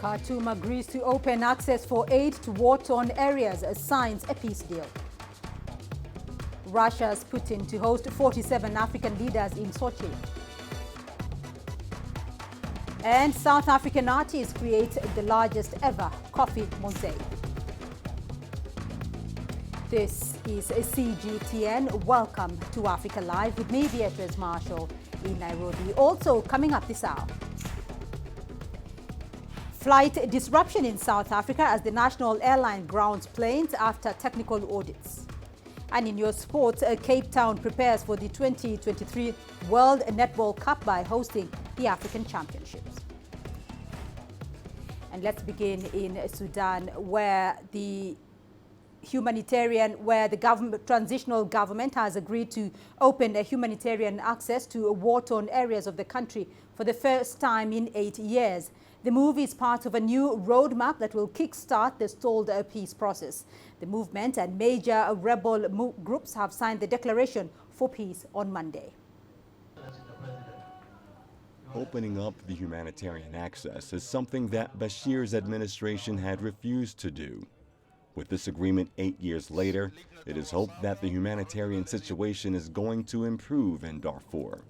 Khartoum agrees to open access for aid to war-torn areas as signs a peace deal. Russia's Putin to host 47 African leaders in Sochi. And South African artists create the largest ever coffee mosaic. This is CGTN. Welcome to Africa Live with me, Beatrice Marshall, in Nairobi. Also coming up this hour, flight disruption in South Africa as the national airline grounds planes after technical audits. And in your sports, Cape Town prepares for the 2023 World Netball Cup by hosting the African Championships. And let's begin in Sudan, where the transitional government has agreed to open a humanitarian access to war-torn areas of the country for the first time in 8 years. The move is part of a new roadmap that will kickstart the stalled peace process. The movement and major rebel groups have signed the declaration for peace on Monday. Opening up the humanitarian access is something that Bashir's administration had refused to do. With this agreement 8 years later, it is hoped that the humanitarian situation is going to improve in Darfur.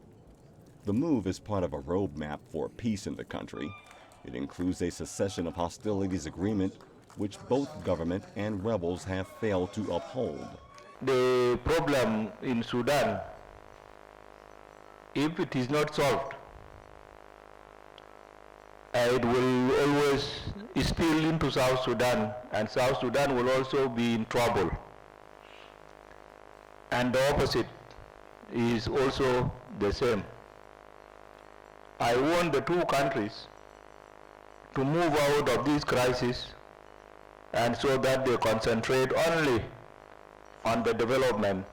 The move is part of a roadmap for peace in the country. It includes a cessation of hostilities agreement, which both government and rebels have failed to uphold. The problem in Sudan, if it is not solved, it will always spill into South Sudan, and South Sudan will also be in trouble. And the opposite is also the same. I want the two countries to move out of this crisis, and so that they concentrate only on the development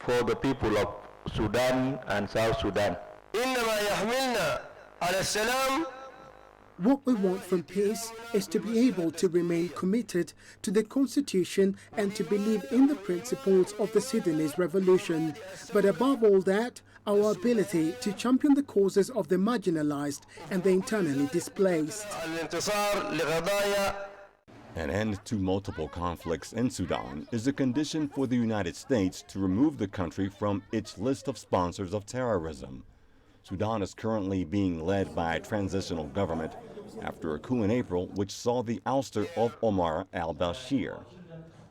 for the people of Sudan and South Sudan. What we want from peace is to be able to remain committed to the Constitution and to believe in the principles of the Sudanese revolution. But above all that, our ability to champion the causes of the marginalized and the internally displaced. An end to multiple conflicts in Sudan is a condition for the United States to remove the country from its list of sponsors of terrorism. Sudan is currently being led by a transitional government after a coup in April which saw the ouster of Omar al-Bashir.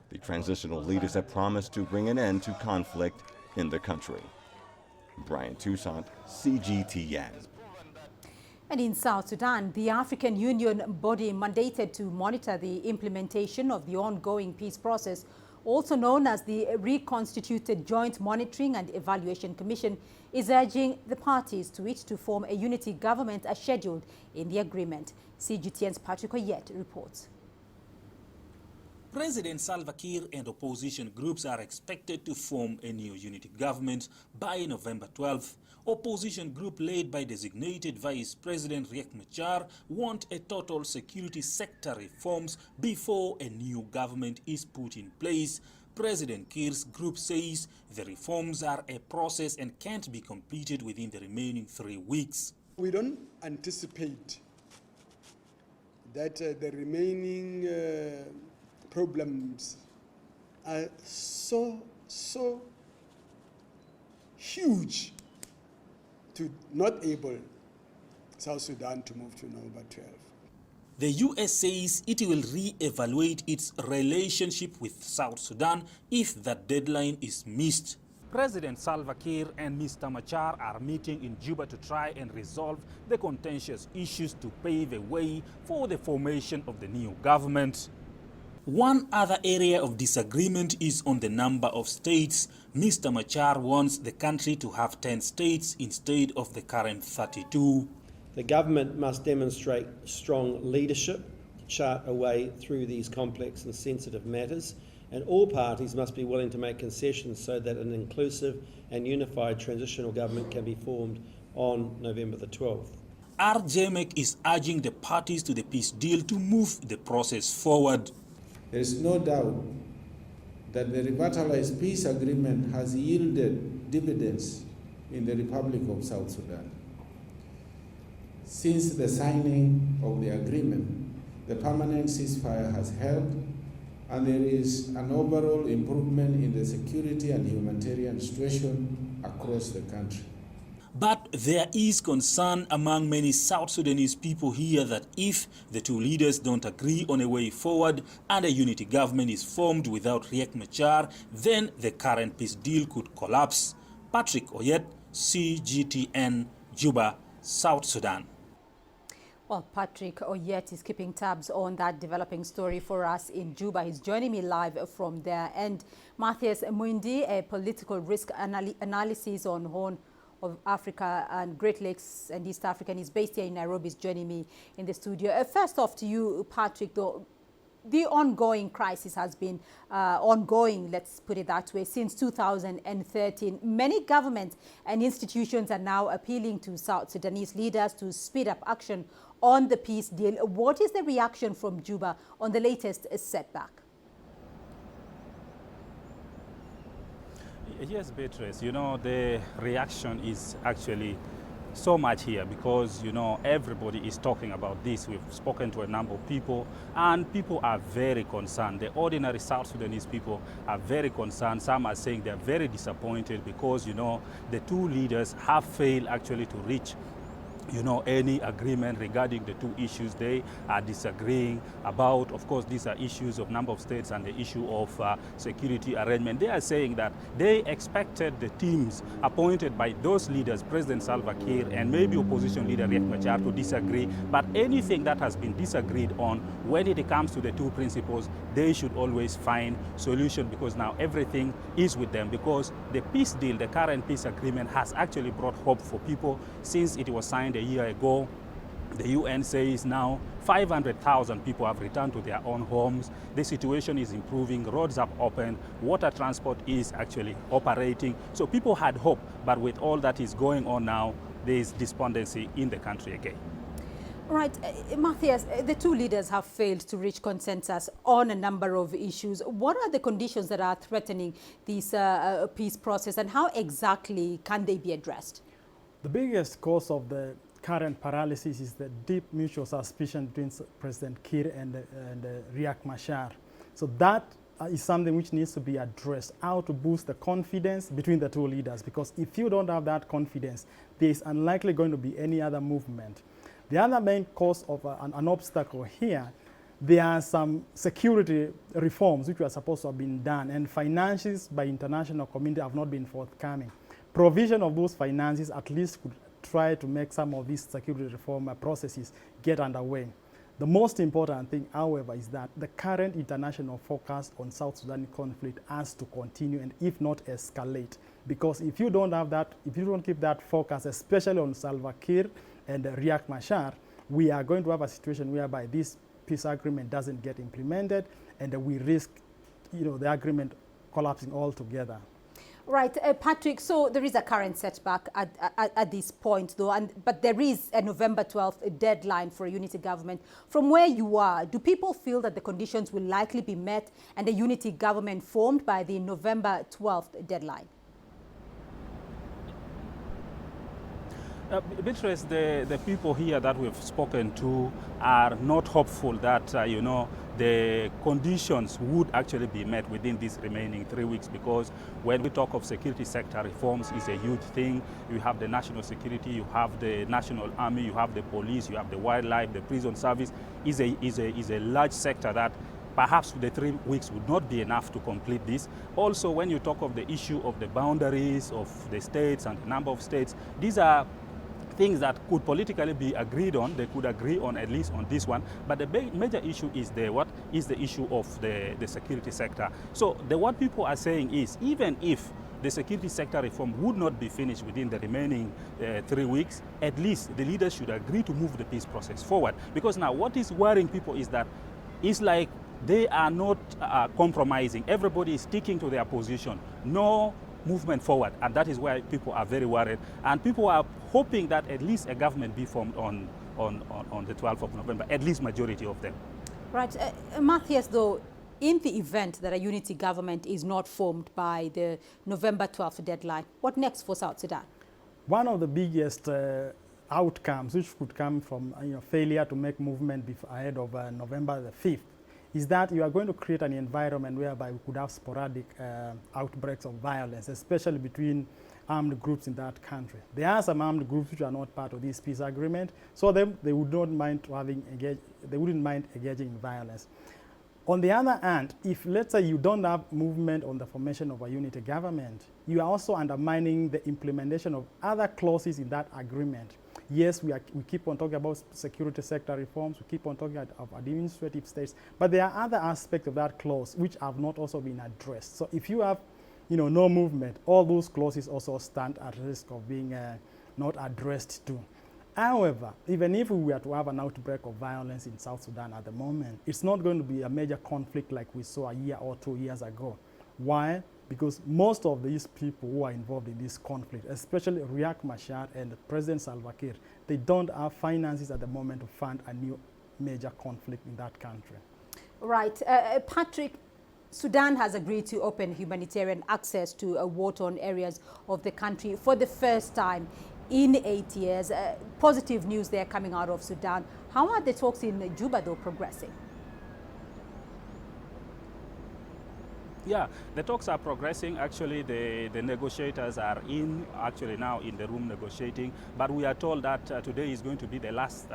The transitional leaders have promised to bring an end to conflict in the country. Brian Toussaint, CGTN. And in South Sudan, the African Union body mandated to monitor the implementation of the ongoing peace process, also known as the reconstituted Joint Monitoring and Evaluation Commission, is urging the parties to it to form a unity government as scheduled in the agreement. CGTN's Patrick Oyet reports. President Salva Kiir and opposition groups are expected to form a new unity government by November 12th. Opposition group led by designated Vice President Riek Machar want a total security sector reforms before a new government is put in place. President Kiir's group says the reforms are a process and can't be completed within the remaining 3 weeks. We don't anticipate that the remaining problems are so huge to not able South Sudan to move to November 12. The US says it will re-evaluate its relationship with South Sudan if that deadline is missed. President Salva Kiir and Mr. Machar are meeting in Juba to try and resolve the contentious issues to pave a way for the formation of the new government. One other area of disagreement is on the number of states. Mr. Machar wants the country to have 10 states instead of the current 32. The government must demonstrate strong leadership to chart a way through these complex and sensitive matters, and all parties must be willing to make concessions so that an inclusive and unified transitional government can be formed on November the 12th. RJMEC is urging the parties to the peace deal to move the process forward. There is no doubt that the revitalized peace agreement has yielded dividends in the Republic of South Sudan. Since the signing of the agreement, the permanent ceasefire has held, and there is an overall improvement in the security and humanitarian situation across the country. But there is concern among many South Sudanese people here that if the two leaders don't agree on a way forward and a unity government is formed without Riek Machar, then the current peace deal could collapse. Patrick Oyet, CGTN, Juba, South Sudan. Well, Patrick Oyet is keeping tabs on that developing story for us in Juba. He's joining me live from there. And Matthias Muindi, a political risk analysis on Horn of Africa and Great Lakes and East Africa, and he's based here in Nairobi, is joining me in the studio. First off to you, Patrick, though, the ongoing crisis has been ongoing, let's put it that way, since 2013. Many governments and institutions are now appealing to South Sudanese leaders to speed up action on the peace deal. What is the reaction from Juba on the latest setback? Yes, Beatrice, you know, the reaction is actually so much here because, you know, everybody is talking about this. We've spoken to a number of people and people are very concerned. The ordinary South Sudanese people are very concerned. Some are saying they're very disappointed because, you know, the two leaders have failed actually to reach, you know, any agreement regarding the two issues they are disagreeing about. Of course, these are issues of number of states and the issue of security arrangement. They are saying that they expected the teams appointed by those leaders, President Salva Kiir and maybe opposition leader Riek Machar, to disagree. But anything that has been disagreed on, when it comes to the two principles, they should always find solution because now everything is with them, because the peace deal, the current peace agreement, has actually brought hope for people since it was signed a year ago. The UN says now 500,000 people have returned to their own homes. The situation is improving, roads are open, water transport is actually operating. So people had hope, but with all that is going on now, there is despondency in the country again. Right, Matthias, the two leaders have failed to reach consensus on a number of issues. What are the conditions that are threatening this peace process, and how exactly can they be addressed? The biggest cause of the current paralysis is the deep mutual suspicion between President Kiir and Riek Machar. So that is something which needs to be addressed, how to boost the confidence between the two leaders, because if you don't have that confidence, there is unlikely going to be any other movement. The other main cause of an obstacle here, there are some security reforms which were supposed to have been done, and finances by international community have not been forthcoming. Provision of those finances at least could try to make some of these security reform processes get underway. The most important thing, however, is that the current international focus on South Sudan conflict has to continue, and if not escalate. Because if you don't have that, if you don't keep that focus, especially on Salva Kiir and Riek Machar, we are going to have a situation whereby this peace agreement doesn't get implemented, and we risk, you know, the agreement collapsing altogether. Right, Patrick, so there is a current setback at this point, though, but there is a November 12th deadline for a unity government. From where you are, do people feel that the conditions will likely be met and a unity government formed by the November 12th deadline? Beatrice, the people here that we've spoken to are not hopeful that, you know, the conditions would actually be met within these remaining 3 weeks, because when we talk of security sector reforms, it's a huge thing. You have the national security, you have the national army, you have the police, you have the wildlife, the prison service is a large sector that perhaps the 3 weeks would not be enough to complete this. Also, when you talk of the issue of the boundaries of the states and the number of states, these are things that could politically be agreed on. They could agree on at least on this one, but the major issue is the issue of the security sector. So what people are saying is, even if the security sector reform would not be finished within the remaining 3 weeks, at least the leaders should agree to move the peace process forward. Because now what is worrying people is that it's like they are not compromising. Everybody is sticking to their position. No movement forward, and that is why people are very worried, and people are hoping that at least a government be formed on the 12th of November, at least majority of them. Right, Matthias, though, in the event that a unity government is not formed by the November 12th deadline, what next for South Sudan? One of the biggest outcomes which could come from failure to make movement ahead of November the 5th is that you are going to create an environment whereby we could have sporadic outbreaks of violence, especially between armed groups in that country. There are some armed groups which are not part of this peace agreement, so they would not mind they wouldn't mind engaging in violence. On the other hand, if let's say you don't have movement on the formation of a unity government, you are also undermining the implementation of other clauses in that agreement. Yes, we keep on talking about security sector reforms, we keep on talking of administrative states, but there are other aspects of that clause which have not also been addressed. So if you have no movement, all those clauses also stand at risk of being not addressed too. However, even if we were to have an outbreak of violence in South Sudan at the moment, it's not going to be a major conflict like we saw a year or 2 years ago. Why? Because most of these people who are involved in this conflict, especially Riek Machar and President Salva Kiir, they don't have finances at the moment to fund a new major conflict in that country. Right. Patrick, Sudan has agreed to open humanitarian access to war-torn areas of the country for the first time in 8 years. Positive news there coming out of Sudan. How are the talks in Juba, though, progressing? Yeah, the talks are progressing. Actually, the negotiators are now in the room negotiating. But we are told that today is going to be the last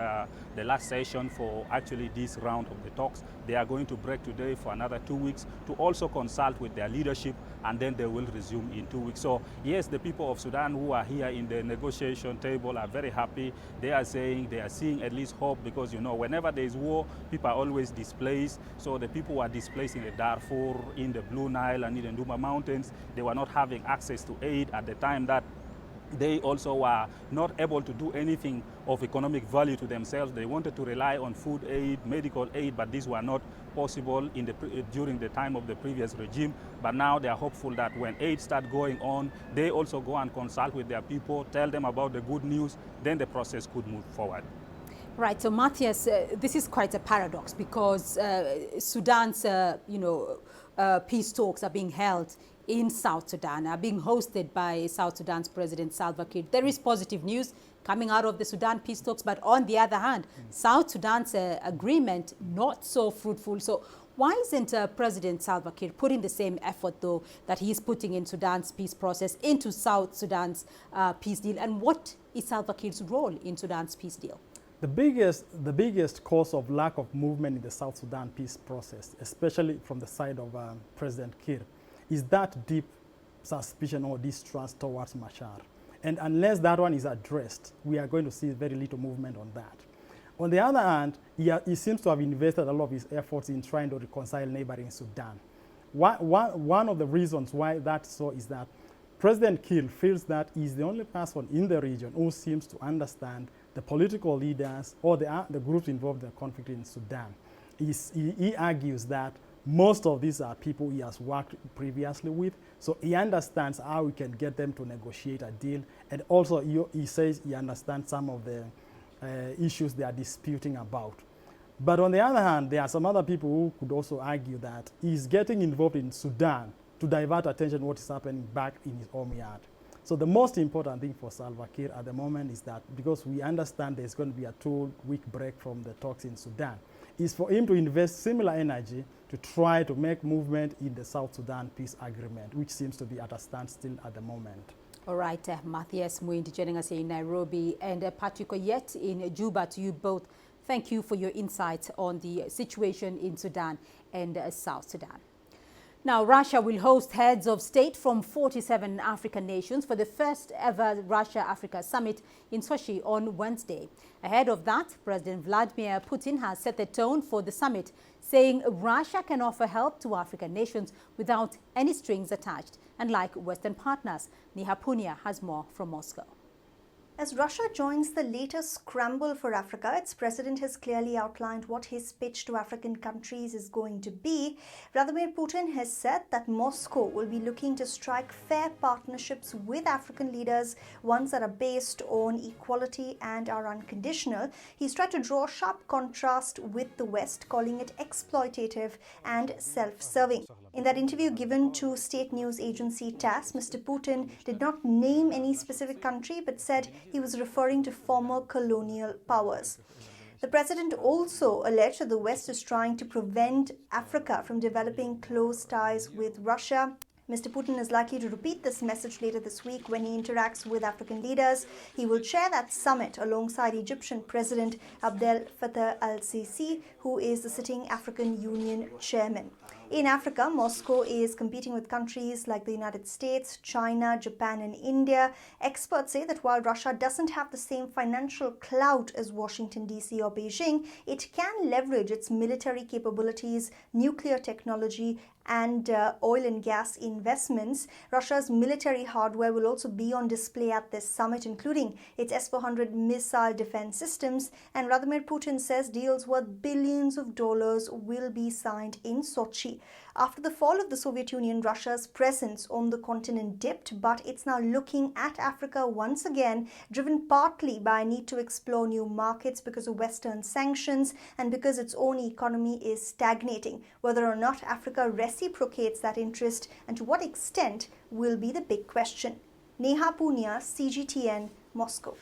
session for actually this round of the talks. They are going to break today for another 2 weeks to also consult with their leadership, and then they will resume in 2 weeks. So yes, the people of Sudan who are here in the negotiation table are very happy. They are saying they are seeing at least hope, because whenever there is war, people are always displaced. So the people who are displaced in the Darfur, in the Blue Nile and in the Nduma Mountains, they were not having access to aid at the time that they also were not able to do anything of economic value to themselves. They wanted to rely on food aid, medical aid, but these were not possible during the time of the previous regime. But now they are hopeful that when aid starts going on, they also go and consult with their people, tell them about the good news, then the process could move forward. Right, so Matthias, this is quite a paradox, because Sudan's peace talks are being held in South Sudan, are being hosted by South Sudan's President Salva Kiir. There is positive news coming out of the Sudan peace talks, but on the other hand, South Sudan's agreement not so fruitful. So why isn't President Salva Kiir putting the same effort, though, that he's putting in Sudan's peace process into South Sudan's peace deal? And what is Salva Kiir's role in Sudan's peace deal? The biggest cause of lack of movement in the South Sudan peace process, especially from the side of President Kiir, is that deep suspicion or distrust towards Machar. And unless that one is addressed, we are going to see very little movement on that. On the other hand, he seems to have invested a lot of his efforts in trying to reconcile neighboring Sudan. One of the reasons why that's so is that President Kiir feels that he's the only person in the region who seems to understand the political leaders or the groups involved in the conflict in Sudan. He argues that most of these are people he has worked previously with, so he understands how we can get them to negotiate a deal, and also he says he understands some of the issues they are disputing about. But on the other hand, there are some other people who could also argue that he's getting involved in Sudan to divert attention to what is happening back in his home yard. So the most important thing for Salva Kiir at the moment is that, because we understand there's going to be a 2-week break from the talks in Sudan, is for him to invest similar energy to try to make movement in the South Sudan peace agreement, which seems to be at a standstill at the moment. All right, Matthias Mwindi joining us here in Nairobi, and Patrick Oyet in Juba. To you both, thank you for your insights on the situation in Sudan and South Sudan. Now, Russia will host heads of state from 47 African nations for the first ever Russia-Africa summit in Sochi on Wednesday. Ahead of that, President Vladimir Putin has set the tone for the summit, saying Russia can offer help to African nations without any strings attached. And like Western partners, Neha Punia has more from Moscow. As Russia joins the latest scramble for Africa, its president has clearly outlined what his pitch to African countries is going to be. Vladimir Putin has said that Moscow will be looking to strike fair partnerships with African leaders, ones that are based on equality and are unconditional. He's tried to draw a sharp contrast with the West, calling it exploitative and self-serving. In that interview given to state news agency TASS, Mr. Putin did not name any specific country but said he was referring to former colonial powers. The president also alleged that the West is trying to prevent Africa from developing close ties with Russia. Mr. Putin is likely to repeat this message later this week when he interacts with African leaders. He will chair that summit alongside Egyptian President Abdel Fattah al-Sisi, who is the sitting African Union chairman. In Africa, Moscow is competing with countries like the United States, China, Japan and India. Experts say that while Russia doesn't have the same financial clout as Washington DC or Beijing, it can leverage its military capabilities, nuclear technology and oil and gas investments. Russia's military hardware will also be on display at this summit, including its S-400 missile defense systems. And Vladimir Putin says deals worth billions of dollars will be signed in Sochi. After the fall of the Soviet Union, Russia's presence on the continent dipped, but it's now looking at Africa once again, driven partly by a need to explore new markets because of Western sanctions and because its own economy is stagnating. Whether or not Africa reciprocates that interest and to what extent will be the big question. Neha Punia, CGTN, Moscow.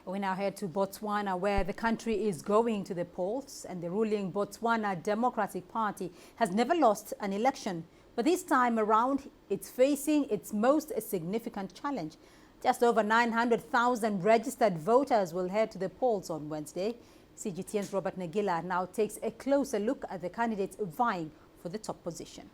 We now head to Botswana, where the country is going to the polls, and the ruling Botswana Democratic Party has never lost an election. But this time around, it's facing its most significant challenge. Just over 900,000 registered voters will head to the polls on Wednesday. CGTN's Robert Nagila now takes a closer look at the candidates vying for the top position.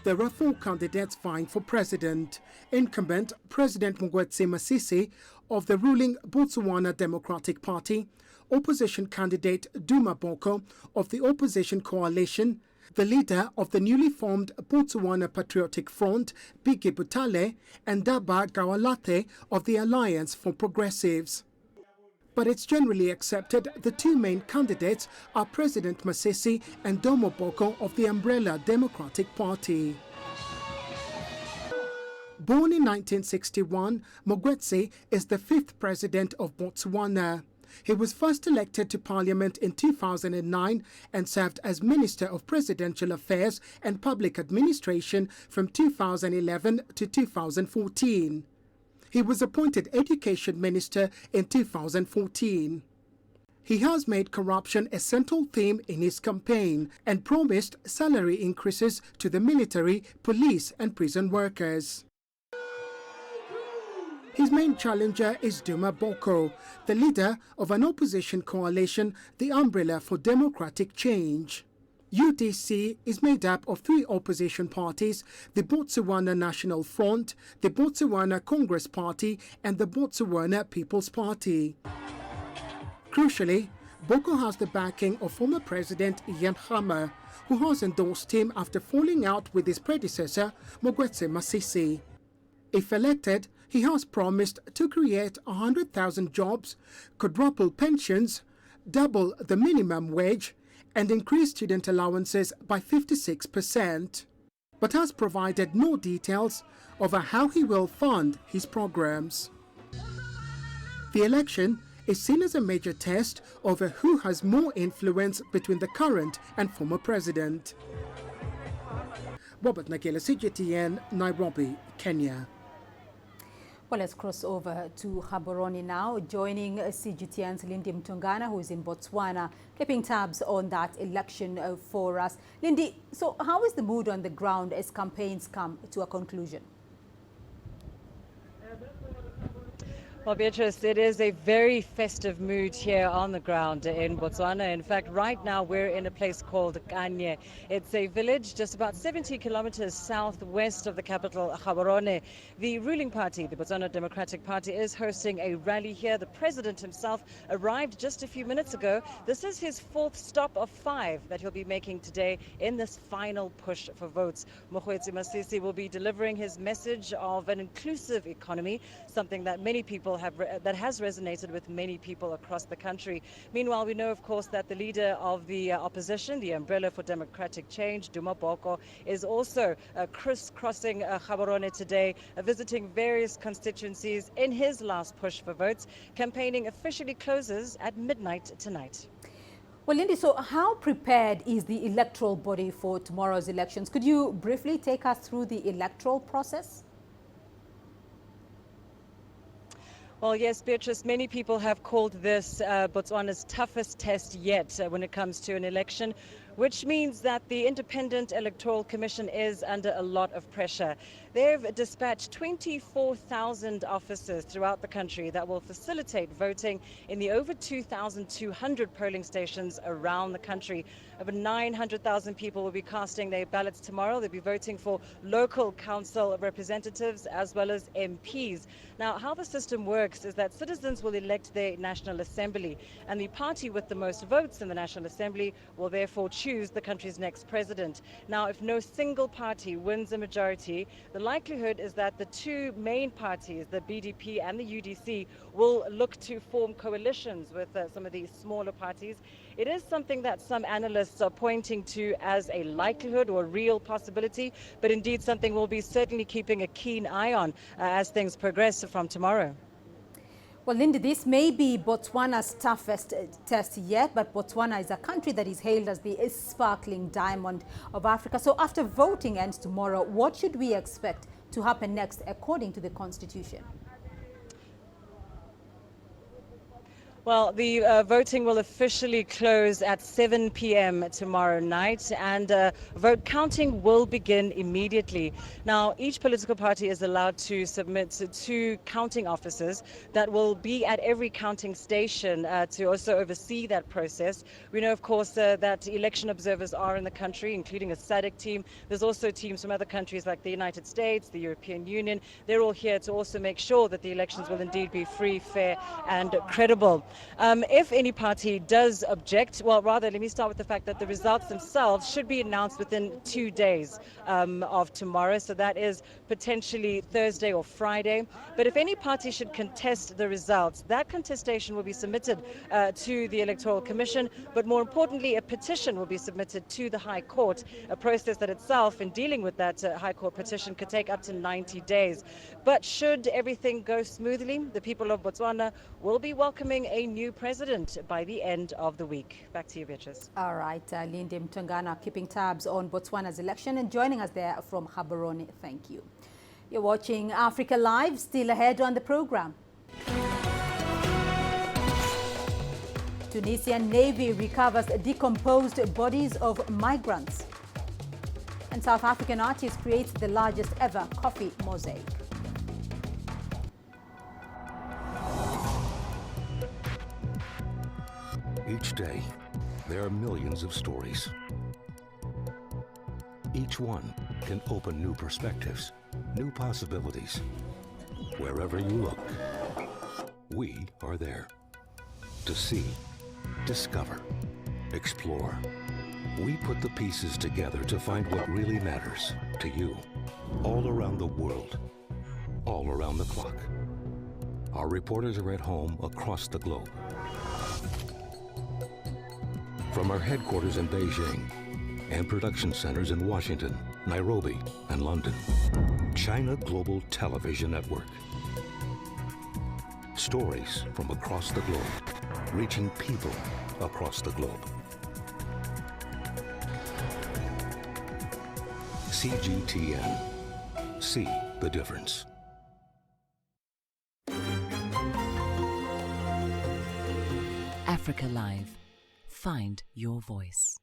There are 4 candidates vying for president. Incumbent President Mokgweetsi Masisi of the ruling Botswana Democratic Party, opposition candidate Duma Boko of the opposition coalition, the leader of the newly formed Botswana Patriotic Front, Biki Butale, and Daba Gawalate of the Alliance for Progressives. But it's generally accepted the 2 main candidates are President Masisi and Duma Boko of the Umbrella Democratic Party. Born in 1961, Mokgweetsi is the 5th president of Botswana. He was first elected to parliament in 2009 and served as Minister of Presidential Affairs and Public Administration from 2011 to 2014. He was appointed Education Minister in 2014. He has made corruption a central theme in his campaign and promised salary increases to the military, police and prison workers. His main challenger is Duma Boko, the leader of an opposition coalition, the Umbrella for Democratic Change. UDC is made up of 3 opposition parties, the Botswana National Front, the Botswana Congress Party and the Botswana People's Party. Crucially, Boko has the backing of former President Ian Khama, who has endorsed him after falling out with his predecessor, Mokgweetsi Masisi. If elected, he has promised to create 100,000 jobs, quadruple pensions, double the minimum wage, and increase student allowances by 56%, but has provided no details over how he will fund his programs. The election is seen as a major test over who has more influence between the current and former president. Robert Nagila, CGTN, Nairobi, Kenya. Well, let's cross over to Gaborone now, joining CGTN's Lindy Mtongana, who is in Botswana, keeping tabs on that election for us. Lindy, so how is the mood on the ground as campaigns come to a conclusion? Well, Beatrice, it is a very festive mood here on the ground in Botswana. In fact, right now we're in a place called Kanye. It's a village just about 70 kilometers southwest of the capital, Gaborone. The ruling party, the Botswana Democratic Party, is hosting a rally here. The president himself arrived just a few minutes ago. This is his 4th stop of 5 that he'll be making today in this final push for votes. Mokgweetsi Masisi will be delivering his message of an inclusive economy, something that many people that has resonated with many people across the country. Meanwhile, we know, of course, that the leader of the opposition, the Umbrella for Democratic Change, Duma Boko, is also crisscrossing Gaborone today, visiting various constituencies in his last push for votes. Campaigning officially closes at midnight tonight. Well, Lindy, so how prepared is the electoral body for tomorrow's elections? Could you briefly take us through the electoral process? Well, yes, Beatrice, many people have called this Botswana's toughest test yet when it comes to an election, which means that the Independent Electoral Commission is under a lot of pressure. They've dispatched 24,000 officers throughout the country that will facilitate voting in the over 2,200 polling stations around the country. Over 900,000 people will be casting their ballots tomorrow. They'll be voting for local council representatives as well as MPs. Now, how the system works is that citizens will elect their National Assembly, and the party with the most votes in the National Assembly will therefore choose the country's next president. Now, if no single party wins a majority, the likelihood is that the two main parties, the BDP and the UDC, will look to form coalitions with some of these smaller parties. It is something that some analysts are pointing to as a likelihood or a real possibility, but indeed something we'll be certainly keeping a keen eye on as things progress from tomorrow. Well, Linda, this may be Botswana's toughest test yet, but Botswana is a country that is hailed as the sparkling diamond of Africa. So after voting ends tomorrow, what should we expect to happen next according to the Constitution? Well, the voting will officially close at 7 p.m. tomorrow night, and vote counting will begin immediately. Now, each political party is allowed to submit to 2 counting officers that will be at every counting station to also oversee that process. We know, of course, that election observers are in the country, including a SADC team. There's also teams from other countries like the United States, the European Union. They're all here to also make sure that the elections will indeed be free, fair, and credible. If any party does object, well, rather, let me start with the fact that the results themselves should be announced within 2 days of tomorrow. So that is potentially Thursday or Friday. But if any party should contest the results, that contestation will be submitted to the Electoral Commission. But more importantly, a petition will be submitted to the High Court, a process that itself, in dealing with that High Court petition, could take up to 90 days. But should everything go smoothly, the people of Botswana will be welcoming a new president by the end of the week. Back to you, Beatrice. All right, Lindy Mtungana keeping tabs on Botswana's election and joining us there from Gaborone. Thank you. You're watching Africa Live. Still ahead on the program. Tunisian Navy recovers decomposed bodies of migrants. And South African artist creates the largest ever coffee mosaic. Each day, there are millions of stories. Each one can open new perspectives, new possibilities. Wherever you look, we are there. To see, discover, explore. We put the pieces together to find what really matters to you, all around the world, all around the clock. Our reporters are at home across the globe. From our headquarters in Beijing and production centers in Washington, Nairobi, and London, China Global Television Network. Stories from across the globe, reaching people across the globe. CGTN. See the difference. Africa Live. Find your voice.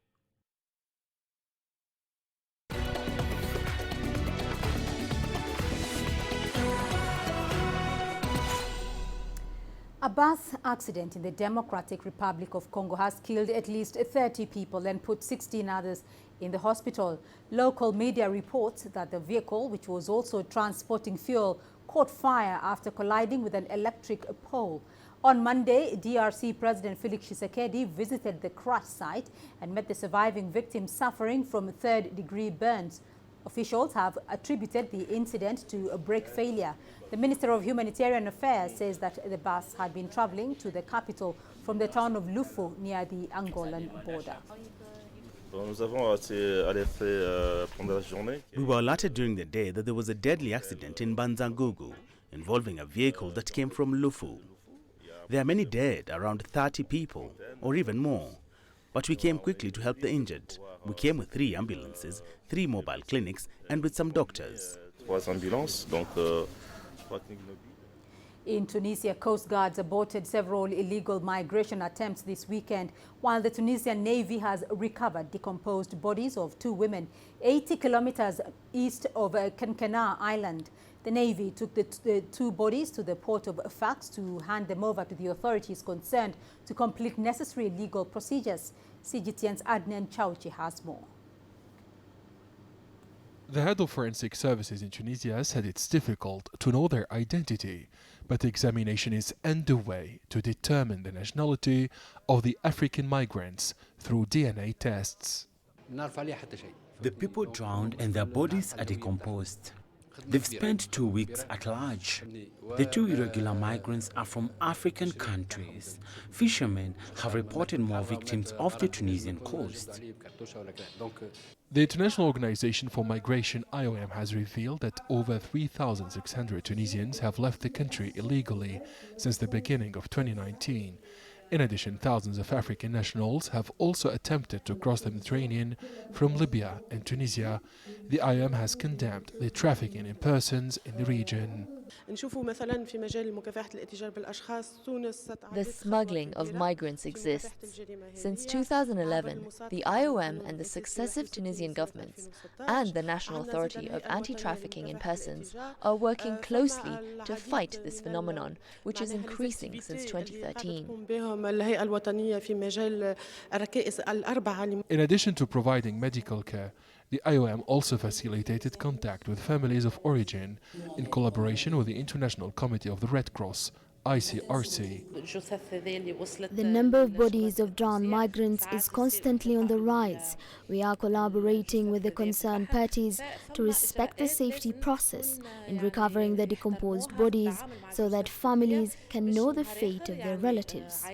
A bus accident in the Democratic Republic of Congo has killed at least 30 people and put 16 others in the hospital. Local media reports that the vehicle, which was also transporting fuel, caught fire after colliding with an electric pole. On Monday, DRC President Felix Tshisekedi visited the crash site and met the surviving victims suffering from third-degree burns. Officials have attributed the incident to a brake failure. The Minister of Humanitarian Affairs says that the bus had been traveling to the capital from the town of Lufu near the Angolan border. We were alerted during the day that there was a deadly accident in Banzangugu involving a vehicle that came from Lufu. There are many dead, around 30 people, or even more. But we came quickly to help the injured. We came with 3 ambulances, 3 mobile clinics, and with some doctors. In Tunisia, Coast Guards aborted several illegal migration attempts this weekend, while the Tunisian Navy has recovered decomposed bodies of 2 women 80 kilometers east of Kenkena Island. The Navy took the 2 bodies to the port of Fax to hand them over to the authorities concerned to complete necessary legal procedures. CGTN's Adnan Chauchi has more. The head of forensic services in Tunisia said it's difficult to know their identity, but the examination is underway to determine the nationality of the African migrants through DNA tests. The people drowned and their bodies are decomposed. They've spent 2 weeks at large. The 2 irregular migrants are from African countries. Fishermen have reported more victims off the Tunisian coast. The International Organization for Migration, IOM, has revealed that over 3,600 Tunisians have left the country illegally since the beginning of 2019. In addition, thousands of African nationals have also attempted to cross the Mediterranean from Libya and Tunisia. The IOM has condemned the trafficking in persons in the region. The smuggling of migrants exists. Since 2011, the IOM and the successive Tunisian governments and the National Authority of Anti-Trafficking in Persons are working closely to fight this phenomenon, which is increasing since 2013. In addition to providing medical care, the IOM also facilitated contact with families of origin in collaboration with the International Committee of the Red Cross, ICRC. The number of bodies of drowned migrants is constantly on the rise. We are collaborating with the concerned parties to respect the safety process in recovering the decomposed bodies so that families can know the fate of their relatives.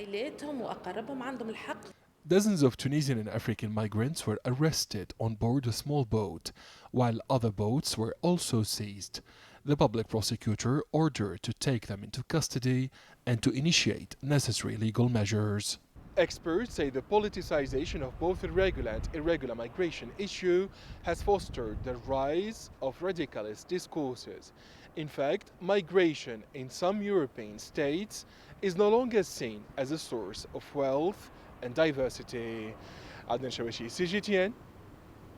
Dozens of Tunisian and African migrants were arrested on board a small boat, while other boats were also seized. The public prosecutor ordered to take them into custody and to initiate necessary legal measures. Experts say the politicization of both the regular and irregular migration issue has fostered the rise of radicalist discourses. In fact, migration in some European states is no longer seen as a source of wealth and diversity. Adnan Shawishi, CGTN,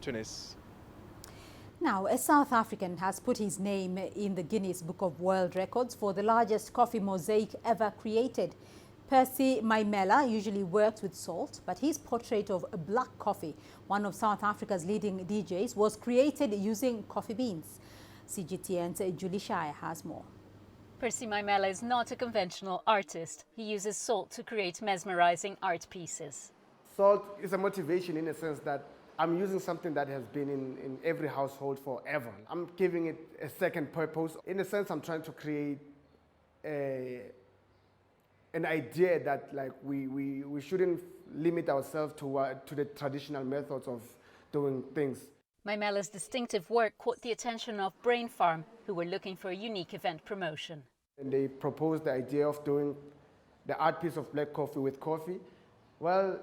Tunis. Now, a South African has put his name in the Guinness Book of World Records for the largest coffee mosaic ever created. Percy Maimela usually works with salt, but his portrait of black coffee, one of South Africa's leading DJs, was created using coffee beans. CGTN's Julie Shire has more. Percy Maimela is not a conventional artist. He uses salt to create mesmerizing art pieces. Salt is a motivation in a sense that I'm using something that has been in every household forever. I'm giving it a second purpose. In a sense, I'm trying to create an idea that like we shouldn't limit ourselves to the traditional methods of doing things. Maimela's distinctive work caught the attention of Brain Farm, who were looking for a unique event promotion. And they proposed the idea of doing the art piece of black coffee with coffee. Well,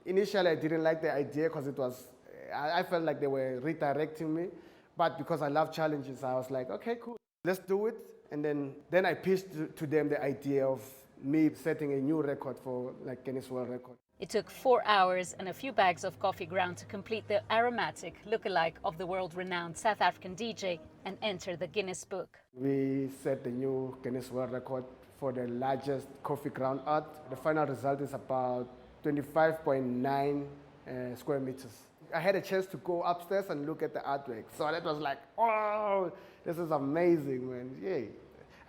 initially I didn't like the idea because I felt like they were redirecting me. But because I love challenges, I was like, okay, cool, let's do it. And then I pitched to them the idea of me setting a new record for like Guinness World Record. It took 4 hours and a few bags of coffee ground to complete the aromatic look-alike of the world-renowned South African DJ and enter the Guinness Book. We set the new Guinness World Record for the largest coffee ground art. The final result is about 25.9 square meters. I had a chance to go upstairs and look at the artwork. So that was like, oh, this is amazing, man. Yay.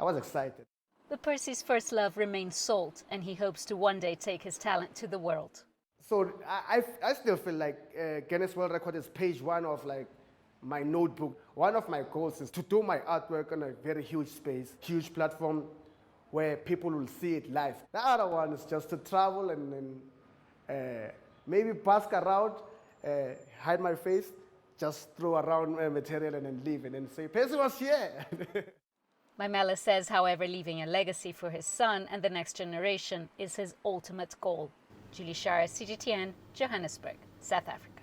I was excited. But Percy's first love remains salt, and he hopes to one day take his talent to the world. So I still feel like Guinness World Record is page 1 of like my notebook. One of my goals is to do my artwork on a very huge space, huge platform where people will see it live. The other one is just to travel and maybe bask around, hide my face, just throw around material and then leave and then say, Percy was here. Maimela says, however, leaving a legacy for his son and the next generation is his ultimate goal. Julie Shara, CGTN, Johannesburg, South Africa.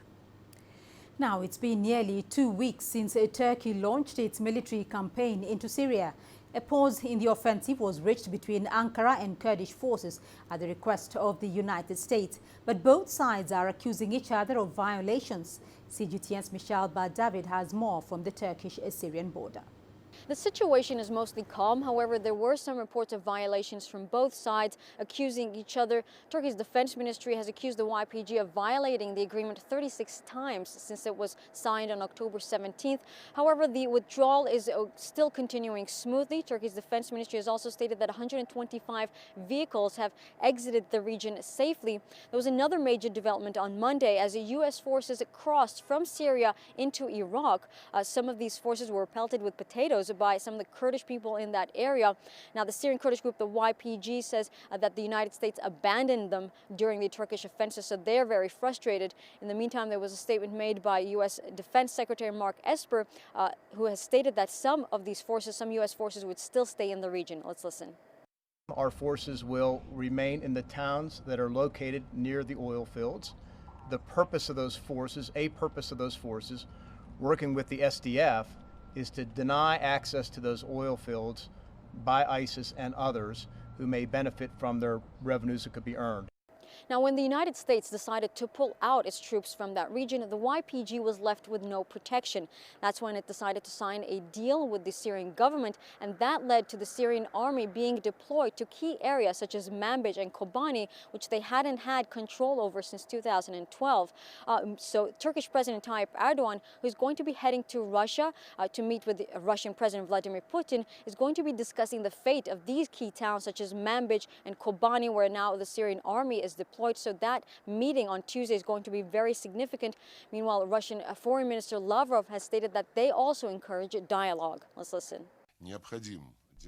Now, it's been nearly 2 weeks since Turkey launched its military campaign into Syria. A pause in the offensive was reached between Ankara and Kurdish forces at the request of the United States. But both sides are accusing each other of violations. CGTN's Michelle David has more from the Turkish-Syrian border. The situation is mostly calm. However, there were some reports of violations from both sides, accusing each other. Turkey's defense ministry has accused the YPG of violating the agreement 36 times since it was signed on October 17th. However, the withdrawal is still continuing smoothly. Turkey's defense ministry has also stated that 125 vehicles have exited the region safely. There was another major development on Monday as the U.S. forces crossed from Syria into Iraq. Some of these forces were pelted with potatoes by some of the Kurdish people in that area. Now, the Syrian Kurdish group, the YPG, says that the United States abandoned them during the Turkish offensive, so they're very frustrated. In the meantime, there was a statement made by U.S. Defense Secretary Mark Esper, who has stated that some of these forces, some U.S. forces, would still stay in the region. Let's listen. Our forces will remain in the towns that are located near the oil fields. The purpose of those forces, working with the SDF, is to deny access to those oil fields by ISIS and others who may benefit from their revenues that could be earned. Now, when the United States decided to pull out its troops from that region, the YPG was left with no protection. That's when it decided to sign a deal with the Syrian government, and that led to the Syrian army being deployed to key areas such as Manbij and Kobani, which they hadn't had control over since 2012. So Turkish President Tayyip Erdogan, who's going to be heading to Russia to meet with the Russian President Vladimir Putin, is going to be discussing the fate of these key towns such as Manbij and Kobani, where now the Syrian army is deployed. So that meeting on Tuesday is going to be very significant. Meanwhile, Russian Foreign Minister Lavrov has stated that they also encourage dialogue. Let's listen.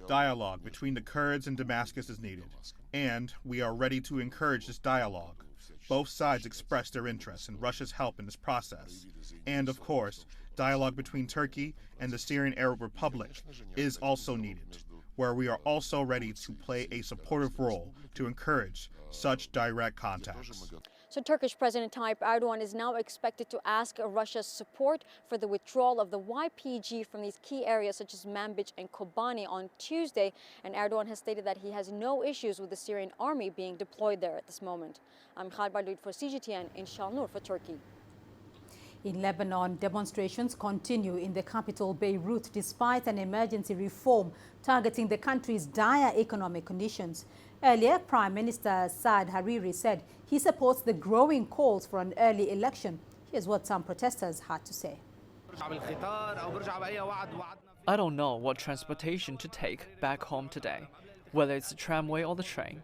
Dialogue between the Kurds and Damascus is needed, and we are ready to encourage this dialogue. Both sides expressed their interest in Russia's help in this process. And of course, dialogue between Turkey and the Syrian Arab Republic is also needed, where we are also ready to play a supportive role to encourage such direct contacts. So Turkish President Tayyip Erdogan is now expected to ask Russia's support for the withdrawal of the YPG from these key areas such as Manbij and Kobani on Tuesday. And Erdogan has stated that he has no issues with the Syrian army being deployed there at this moment. I'm Khalid Bardoud for CGTN in Shalnour for Turkey. In Lebanon, demonstrations continue in the capital Beirut despite an emergency reform targeting the country's dire economic conditions. Earlier, Prime Minister Saad Hariri said he supports the growing calls for an early election. Here's what some protesters had to say. I don't know what transportation to take back home today, whether it's the tramway or the train.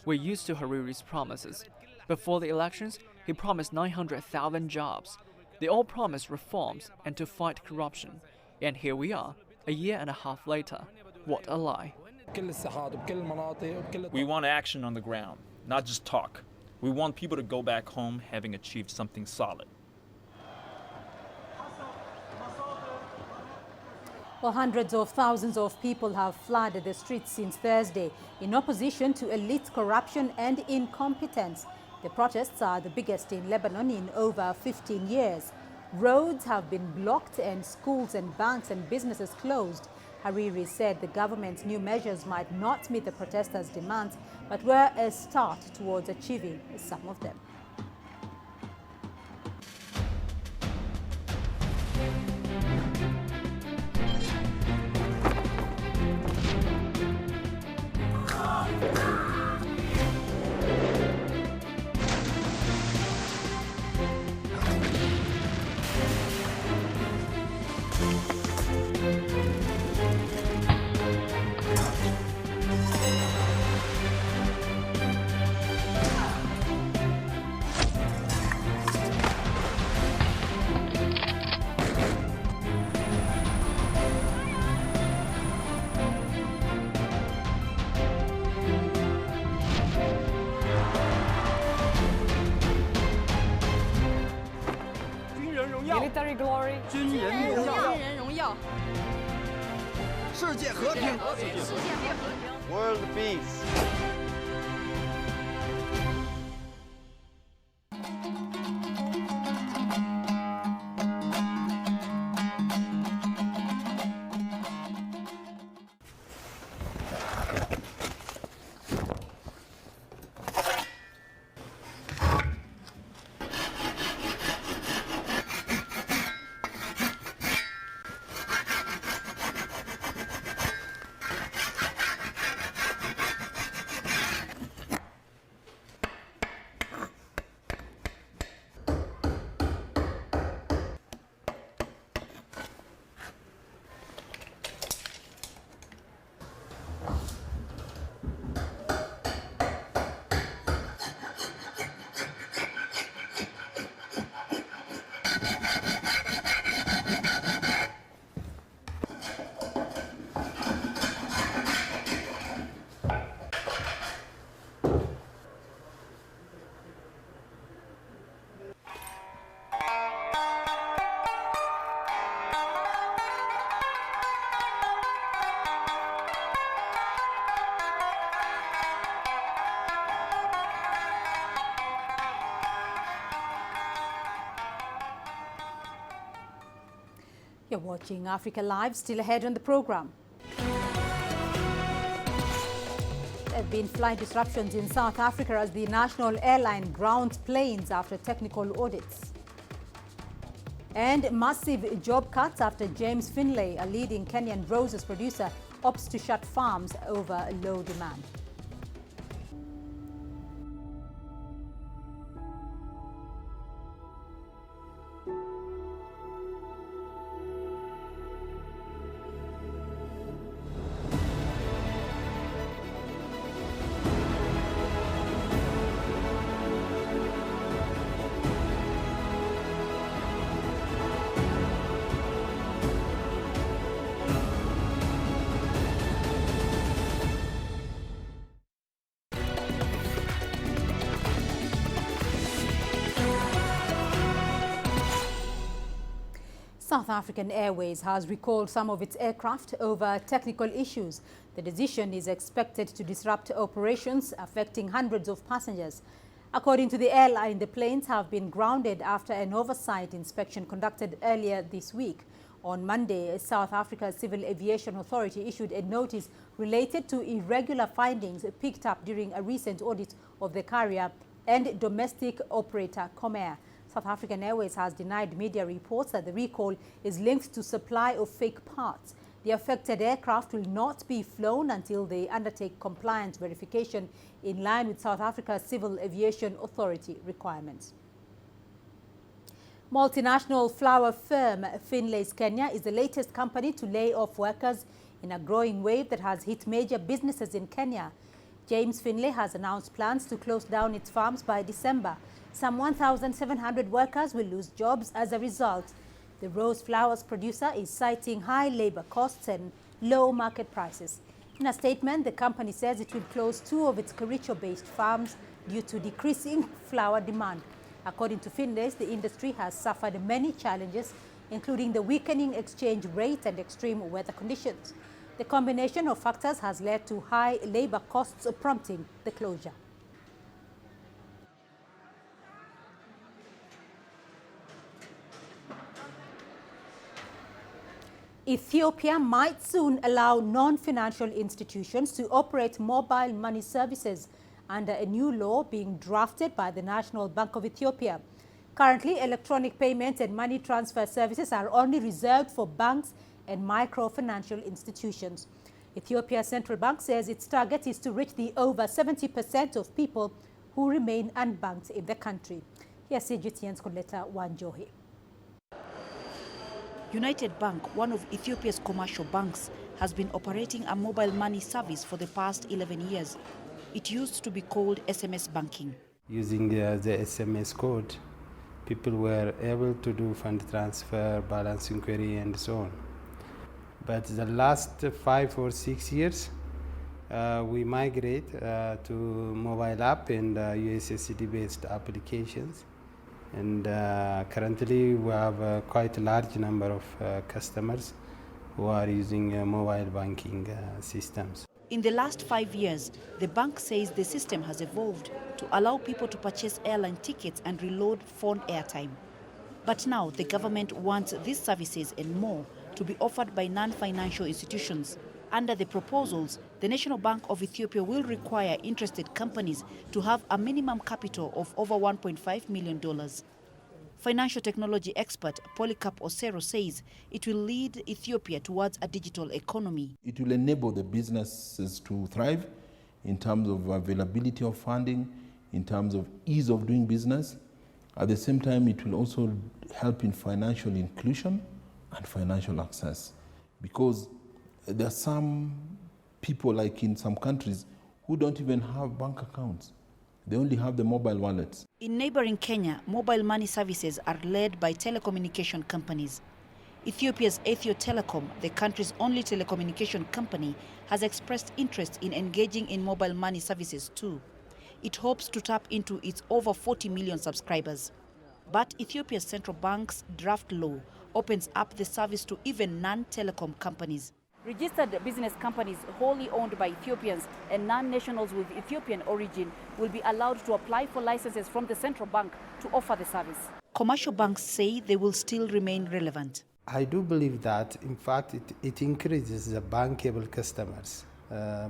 We're used to Hariri's promises. Before the elections, he promised 900,000 jobs. They all promised reforms and to fight corruption. And here we are, a year and a half later. What a lie. We want action on the ground, not just talk. We want people to go back home having achieved something solid. Well, hundreds of thousands of people have flooded the streets since Thursday in opposition to elite corruption and incompetence. The protests are the biggest in Lebanon in over 15 years. Roads have been blocked and schools and banks and businesses closed. Hariri said the government's new measures might not meet the protesters' demands, but were a start towards achieving some of them. Military glory. 军人荣耀。世界和平。 World peace. You're watching Africa Live, still ahead on the program. There have been flight disruptions in South Africa as the national airline grounds planes after technical audits. And massive job cuts after James Finlay, a leading Kenyan roses producer, opts to shut farms over low demand. South African Airways has recalled some of its aircraft over technical issues. The decision is expected to disrupt operations, affecting hundreds of passengers. According to the airline, the planes have been grounded after an oversight inspection conducted earlier this week. On Monday, South Africa's Civil Aviation Authority issued a notice related to irregular findings picked up during a recent audit of the carrier and domestic operator Comair. South African Airways has denied media reports that the recall is linked to supply of fake parts. The affected aircraft will not be flown until they undertake compliance verification in line with South Africa's Civil Aviation Authority requirements. Multinational flower firm Finlay's Kenya is the latest company to lay off workers in a growing wave that has hit major businesses in Kenya. James Finlay has announced plans to close down its farms by December. Some 1,700 workers will lose jobs as a result. The rose flowers producer is citing high labor costs and low market prices. In a statement, the company says it will close 2 of its Kericho-based farms due to decreasing flower demand. According to Finlay's, the industry has suffered many challenges, including the weakening exchange rate and extreme weather conditions. The combination of factors has led to high labor costs, prompting the closure. Ethiopia might soon allow non-financial institutions to operate mobile money services under a new law being drafted by the National Bank of Ethiopia. Currently, electronic payment and money transfer services are only reserved for banks and microfinancial institutions. Ethiopia's central bank says its target is to reach the over 70% of people who remain unbanked in the country. Here's CGTN's Coletta Wanjohi. United Bank, one of Ethiopia's commercial banks, has been operating a mobile money service for the past 11 years. It used to be called SMS banking. Using the SMS code, people were able to do fund transfer, balance inquiry, and so on. But the last 5 or 6 years, we migrate to mobile app and USSD-based applications. And currently we have quite a large number of customers who are using mobile banking systems. In the last 5 years, the bank says the system has evolved to allow people to purchase airline tickets and reload phone airtime. But now the government wants these services and more to be offered by non-financial institutions. Under the proposals, the National Bank of Ethiopia will require interested companies to have a minimum capital of over $1.5 million. Financial technology expert Polycarp Osero says it will lead Ethiopia towards a digital economy. It will enable the businesses to thrive in terms of availability of funding, in terms of ease of doing business. At the same time, it will also help in financial inclusion and financial access, because there are some people, like in some countries, who don't even have bank accounts. They only have the mobile wallets. In neighboring Kenya, mobile money services are led by telecommunication companies. Ethiopia's Ethio Telecom, the country's only telecommunication company, has expressed interest in engaging in mobile money services too. It hopes to tap into its over 40 million subscribers. But Ethiopia's central bank's draft law opens up the service to even non-telecom companies. Registered business companies wholly owned by Ethiopians and non-nationals with Ethiopian origin will be allowed to apply for licenses from the central bank to offer the service. Commercial banks say they will still remain relevant. I do believe that, in fact, it increases the bankable customers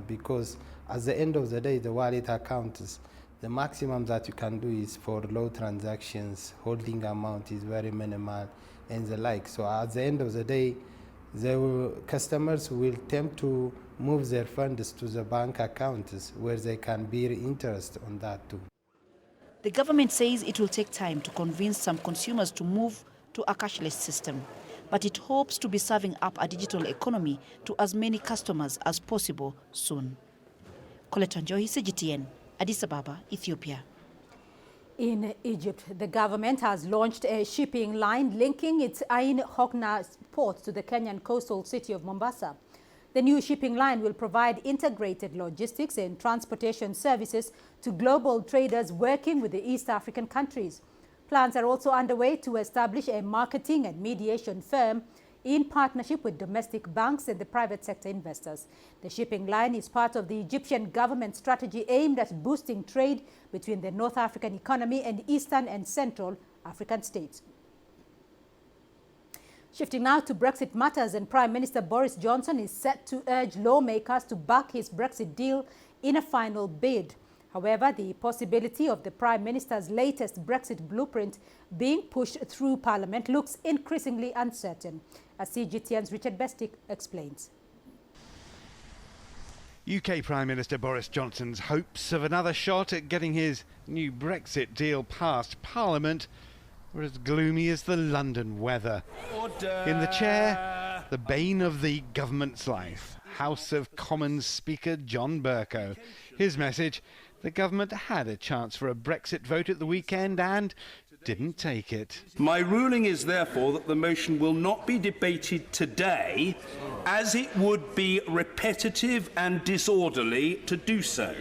because at the end of the day, the wallet accounts, the maximum that you can do is for low transactions, holding amount is very minimal and the like. So at the end of the day, customers will tend to move their funds to the bank accounts where they can bear interest on that too. The government says it will take time to convince some consumers to move to a cashless system, but it hopes to be serving up a digital economy to as many customers as possible soon. Colette Njohi, CGTN, Addis Ababa, Ethiopia. In Egypt, the government has launched a shipping line linking its Ain Hockna port to the Kenyan coastal city of Mombasa. The new shipping line will provide integrated logistics and transportation services to global traders working with the East African countries. Plans are also underway to establish a marketing and mediation firm in partnership with domestic banks and the private sector investors. The shipping line is part of the Egyptian government strategy aimed at boosting trade between the North African economy and Eastern and Central African states. Shifting now to Brexit matters, and Prime Minister Boris Johnson is set to urge lawmakers to back his Brexit deal in a final bid. However, the possibility of the Prime Minister's latest Brexit blueprint being pushed through Parliament looks increasingly uncertain, as CGTN's Richard Bestick explains. UK Prime Minister Boris Johnson's hopes of another shot at getting his new Brexit deal past Parliament were as gloomy as the London weather. Order. In the chair, the bane of the government's life, House of Commons Speaker John Bercow. His message: the government had a chance for a Brexit vote at the weekend and didn't take it. My ruling is therefore that the motion will not be debated today, as it would be repetitive and disorderly to do so.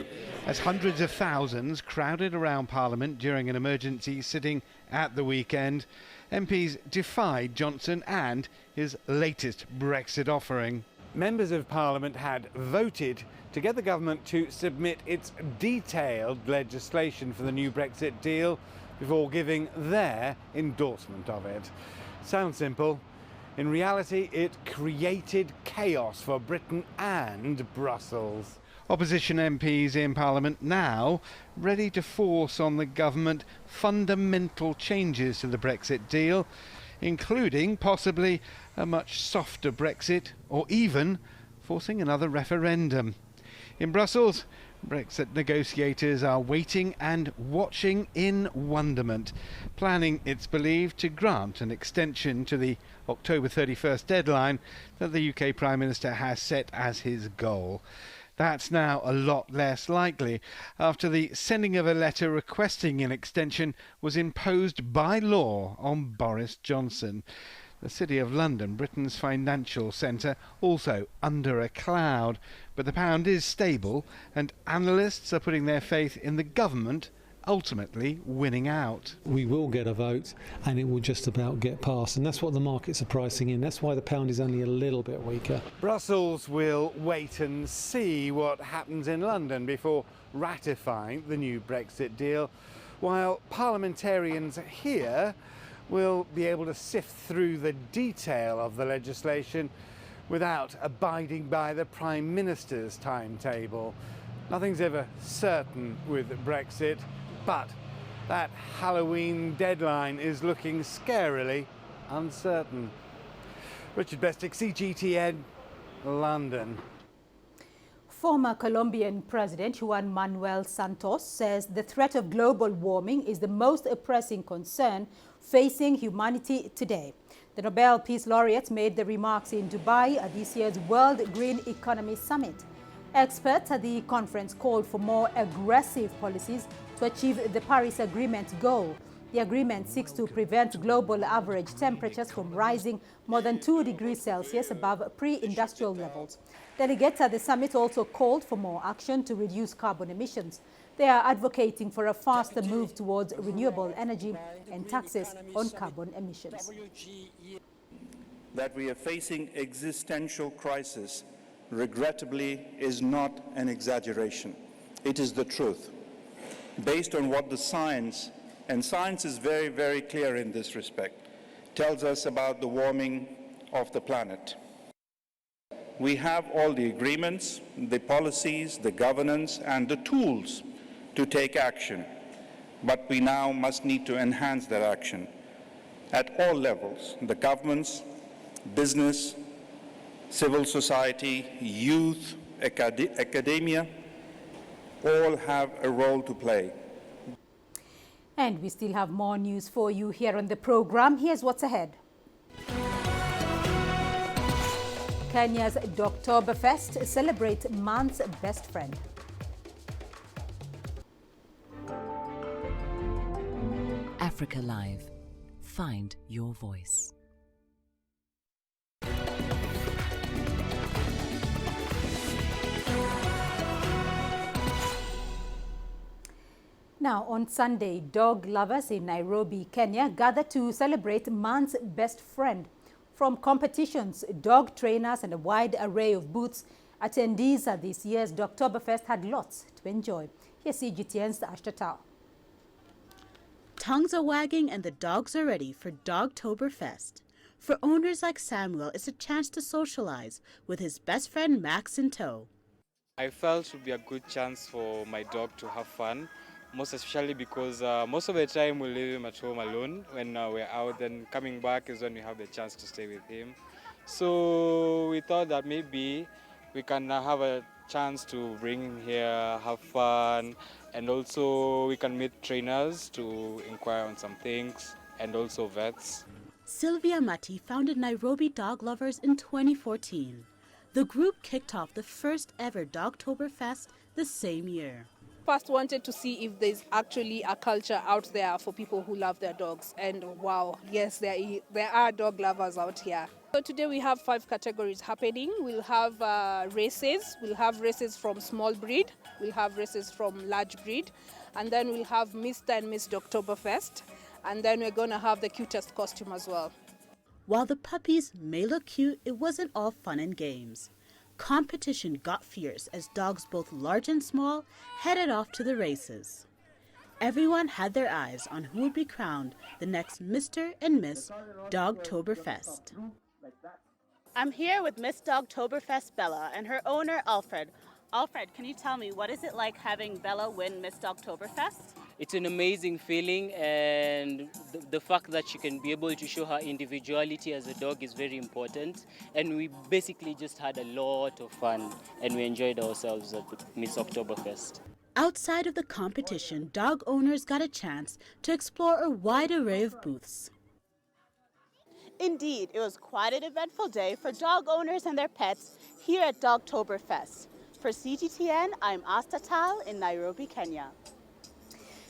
As hundreds of thousands crowded around Parliament during an emergency sitting at the weekend, MPs defied Johnson and his latest Brexit offering. Members of Parliament had voted to get the government to submit its detailed legislation for the new Brexit deal before giving their endorsement of it. Sounds simple. In reality, it created chaos for Britain and Brussels. Opposition MPs in Parliament now ready to force on the government fundamental changes to the Brexit deal, including possibly a much softer Brexit or even forcing another referendum. In Brussels, Brexit negotiators are waiting and watching in wonderment, planning, it's believed, to grant an extension to the October 31st deadline that the UK Prime Minister has set as his goal. That's now a lot less likely after the sending of a letter requesting an extension was imposed by law on Boris Johnson. The City of London, Britain's financial centre, also under a cloud. But the pound is stable and analysts are putting their faith in the government ultimately winning out. We will get a vote and it will just about get passed, and that's what the markets are pricing in. That's why the pound is only a little bit weaker. Brussels will wait and see what happens in London before ratifying the new Brexit deal, while parliamentarians here will be able to sift through the detail of the legislation without abiding by the Prime Minister's timetable. Nothing's ever certain with Brexit, but that Halloween deadline is looking scarily uncertain. Richard Bestick, CGTN, London. Former Colombian President Juan Manuel Santos says the threat of global warming is the most pressing concern facing humanity today. The Nobel Peace Laureate made the remarks in Dubai at this year's World Green Economy Summit. Experts at the conference called for more aggressive policies to achieve the Paris Agreement's goal. The agreement seeks to prevent global average temperatures from rising more than 2 degrees Celsius above pre-industrial levels. Delegates at the summit also called for more action to reduce carbon emissions. They are advocating for a faster move towards renewable energy and taxes on carbon emissions. That we are facing existential crisis, regrettably, is not an exaggeration. It is the truth, based on what the science, and science is very, very clear in this respect, tells us about the warming of the planet. We have all the agreements, the policies, the governance, and the tools to take action, but we now must need to enhance that action at all levels. The governments, business, civil society, youth, academia, all have a role to play. And we still have more news for you here on the program. Here's what's ahead. Kenya's Doktoberfest celebrates man's best friend. Africa Live. Find your voice. Now, on Sunday, dog lovers in Nairobi, Kenya, gathered to celebrate man's best friend. From competitions, dog trainers, and a wide array of booths, attendees at this year's Doktoberfest had lots to enjoy. Here's CGTN's Ashta Tao. Tongues are wagging and the dogs are ready for Dogtoberfest. For owners like Samuel, it's a chance to socialize with his best friend Max in tow. I felt it would be a good chance for my dog to have fun, most especially because most of the time we leave him at home alone. When we're out, then coming back is when we have the chance to stay with him. So we thought that maybe we can have a chance to bring him here, have fun, and also we can meet trainers to inquire on some things, and also vets. Sylvia Mati founded Nairobi Dog Lovers in 2014. The group kicked off the first ever Dogtoberfest the same year. First wanted to see if there's actually a culture out there for people who love their dogs, and wow, yes, there are dog lovers out here. So today we have 5 categories happening. We'll have races. We'll have races from small breed. We'll have races from large breed. And then we'll have Mr. and Miss Doktoberfest. And then we're going to have the cutest costume as well. While the puppies may look cute, it wasn't all fun and games. Competition got fierce as dogs both large and small headed off to the races. Everyone had their eyes on who would be crowned the next Mr. and Miss Dogtoberfest. I'm here with Miss Dogtoberfest Bella and her owner Alfred. Alfred, can you tell me, what is it like having Bella win Miss Dogtoberfest? It's an amazing feeling, and the fact that she can be able to show her individuality as a dog is very important. And we basically just had a lot of fun, and we enjoyed ourselves at Miss Oktoberfest. Outside of the competition, dog owners got a chance to explore a wide array of booths. Indeed, it was quite an eventful day for dog owners and their pets here at Dogtoberfest. For CGTN, I'm Asta Tal in Nairobi, Kenya.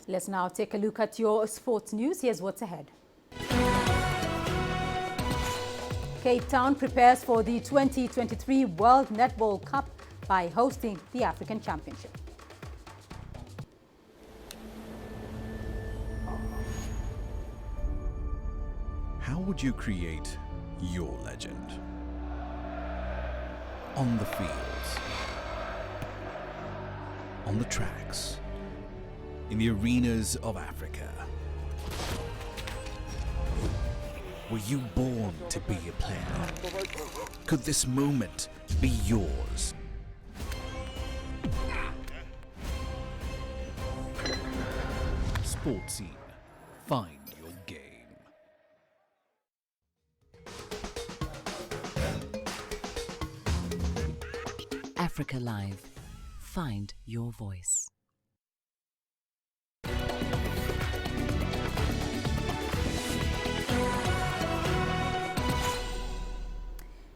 Let's now take a look at your sports news. Here's what's ahead. Cape Town prepares for the 2023 World Netball Cup by hosting the African Championship. How would you create your legend? On the fields, on the tracks, in the arenas of Africa. Were you born to be a player? Could this moment be yours? Sports Scene. Find your game. Africa Live. Find your voice.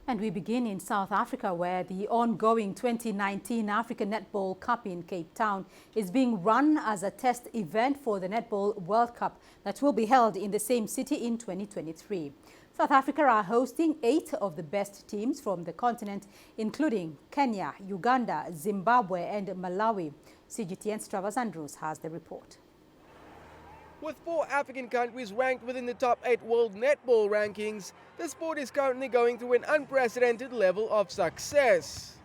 And we begin in South Africa, where the ongoing 2019 African Netball Cup in Cape Town is being run as a test event for the Netball World Cup that will be held in the same city in 2023. South Africa are hosting 8 of the best teams from the continent, including Kenya, Uganda, Zimbabwe and Malawi. CGTN's Travers Andrews has the report. With 4 African countries ranked within the top 8 world netball rankings, the sport is currently going through an unprecedented level of success.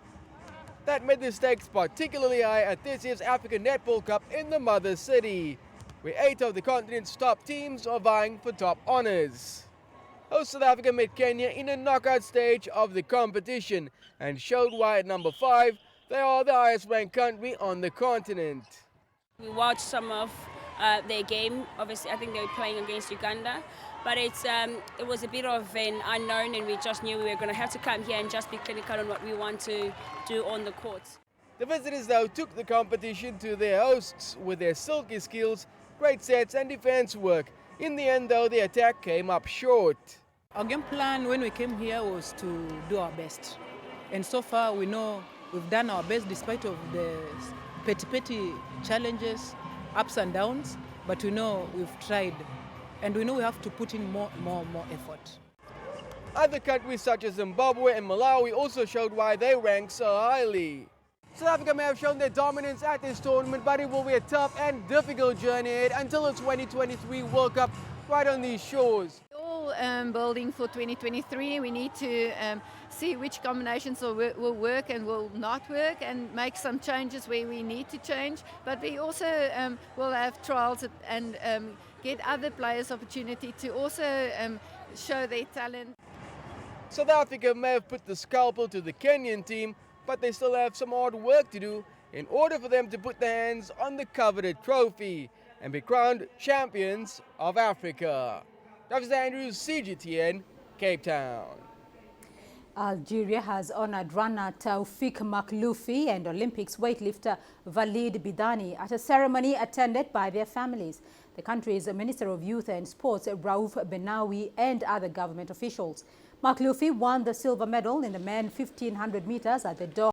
That made the stakes particularly high at this year's African Netball Cup in the mother city, where 8 of the continent's top teams are vying for top honours. Host South Africa met Kenya in a knockout stage of the competition and showed why at number 5 they are the highest ranked country on the continent. We watched some of their game. Obviously, I think they were playing against Uganda, but it was a bit of an unknown, and we just knew we were going to have to come here and just be clinical on what we want to do on the court. The visitors, though, took the competition to their hosts with their silky skills, great sets and defense work. In the end, though, the attack came up short. Our game plan when we came here was to do our best, and so far we know we've done our best despite of the petty challenges, ups and downs, but we know we've tried, and we know we have to put in more effort. Other countries such as Zimbabwe and Malawi also showed why they rank so highly. South Africa may have shown their dominance at this tournament, but it will be a tough and difficult journey ahead until the 2023 World Cup right on these shores. All building for 2023, we need to see which combinations will work and will not work, and make some changes where we need to change. But we also will have trials and get other players opportunity to also show their talent. South Africa may have put the scalpel to the Kenyan team, but they still have some hard work to do in order for them to put their hands on the coveted trophy and be crowned champions of Africa. Travers Andrews, CGTN, Cape Town. Algeria has honored runner Taoufik Makhloufi and Olympics weightlifter Walid Bidani at a ceremony attended by their families. The country's Minister of Youth and Sports, Raouf Benawi, and other government officials. Makhloufi won the silver medal in the men 1500 meters at the Doha